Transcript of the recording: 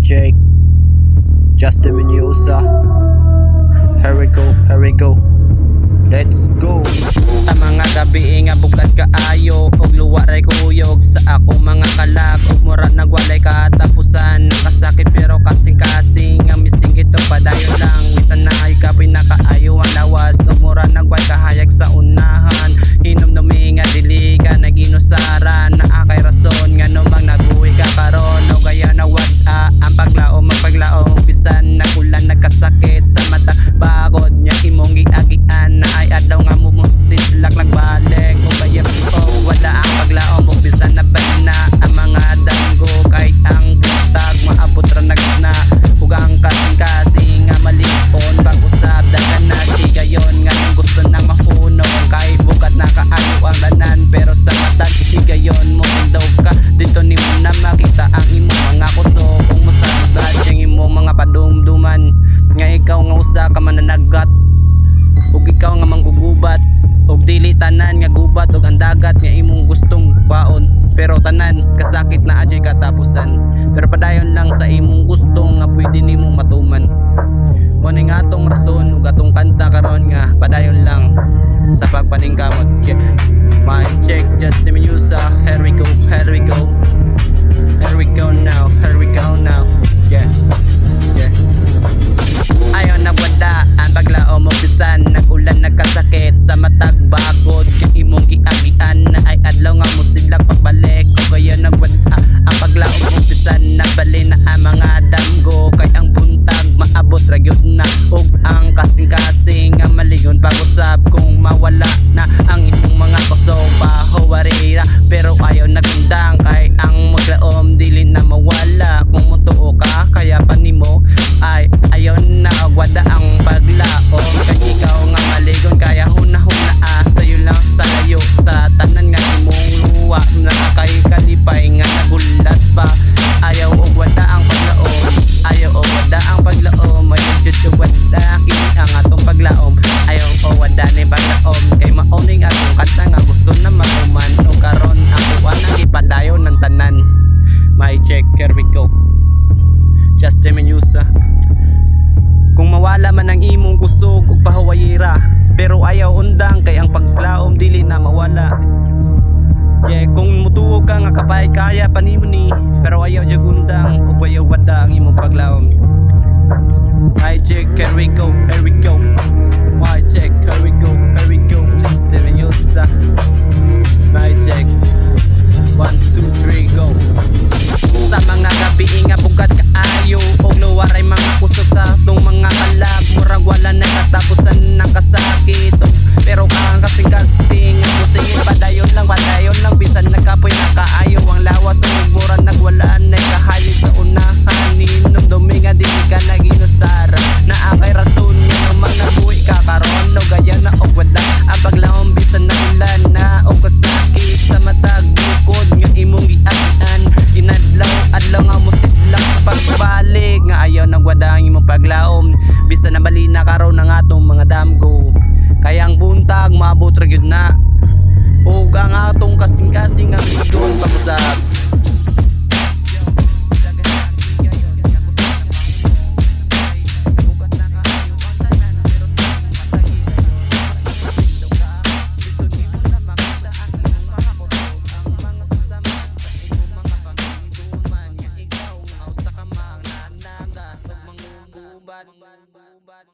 check. Justin Mendoza. Here we go. Let's go. Sa mga gabi nga bugad kaayo og luwa ray kuyog sa akong mga kalag og mura nagwalay katapusan. Nakasakit pero kasing-kasing nga misingit og padayon lang witan na ay kapoy nakaayo ang lawas og mura nagway kahayag sa unahan. Hinom-numi nga dili ka naginusara na akay rason nga numang nabuhi ka karon o gaya na wad-a ang paglaom magpaglaom bisan nagulan nagkasakit sa mata pagod nya imong giagian na ay adlaw nga mumusitlak nagbalik o kaya wala ang paglaom ug bisan na na ang mga danggo kahit ang buntag maabot ra nagna ug ang kasing-kasing nga malipon pag-usab dagan nagigayon nga nang gusto nang mahunong kahit bukat na kaayo ang lanan pero sa matag higayon mo indog ka dito ni mo na makita ang imong mga kuso kung musabad ang imong mga padumduman nga ikaw nga usa ka mananagat ug ikaw nga manggugubat og dili tanan nga gubat og ang dagat nga imong gustong baon pero tanan kasakit na adjay katapusan pero padayon lang sa imong gusto nga pwede nimo matuman mo ning atong rason ug atong kanta karon nga padayon lang sa pagpaningkamot. Yeah. My check Justin Mendoza. Here we go now. Yeah. Ayon na wada ang paglaom og bisan nagulan nagkasakit sa matag bagod kay imong giagian na ay adlaw nga musidlak pagbalik o kaya nagwada ang paglaom og bisan nabali na ang mga danggo kay ang buntag maabot ra gyud na ug ang kasing-kasing nga malingon pag-usab kung mawala na ang imong mga kuso pahawarira pero ayaw nagundang kay ang maglaom dili na mawala kung mutuo ka kaya pa nimo ay ayaw na wada ang paglaom kay ikaw nga maligon kaya huna-huna sayo lang sa layo sa tanan nga imong luwa na kay kalipay nga nagulat pa ayaw og wada ang paglaom ayaw og wada ang paglaom ayaw jud wada kini ang atong paglaom ayaw og wada ni paglaom kay maoning atong kanta nga gusto na matuman ug karon ako nang ipadayon ng tanan. My check, here we go. Justin Mendoza. Kung mawala man ang imong kusog ug pahawayira pero ayaw undang kay ang paglaom dili na mawala. Yeah, kung mutuog ka nga kapay kaya pa nimo ni pero ayaw jud undang ug ayaw wada ang imong paglaom. My check, here we go. My check, here we go. Justin Mendoza. My check. 1, 2, 3, go. Sa mga gabi nga bugat kaayo og luwaray mga kusog sa atong mga kalag murag wala na katapusan ng kasakit pero kang kasing-kasing musingin padayon lang bisan nakapoy nakaayo ang lawas ug mura nagwala na kahayag sa unahan hinom dumi nga dili ka naginusara na akay rason nga naman nabuhi ka karon no gaya na og wala ang paglaom bisan nagulan na og kasakit sa matag bukod nga imong giagian adlaw nga musidlak pagbalik nga ayaw nagwada ang imong paglaom bisan nabali na karon ang atong mga damgo kaya ang buntag maabot ra gyud na ug ang atong kasing-kasing nga ligon pag-usab. Bubat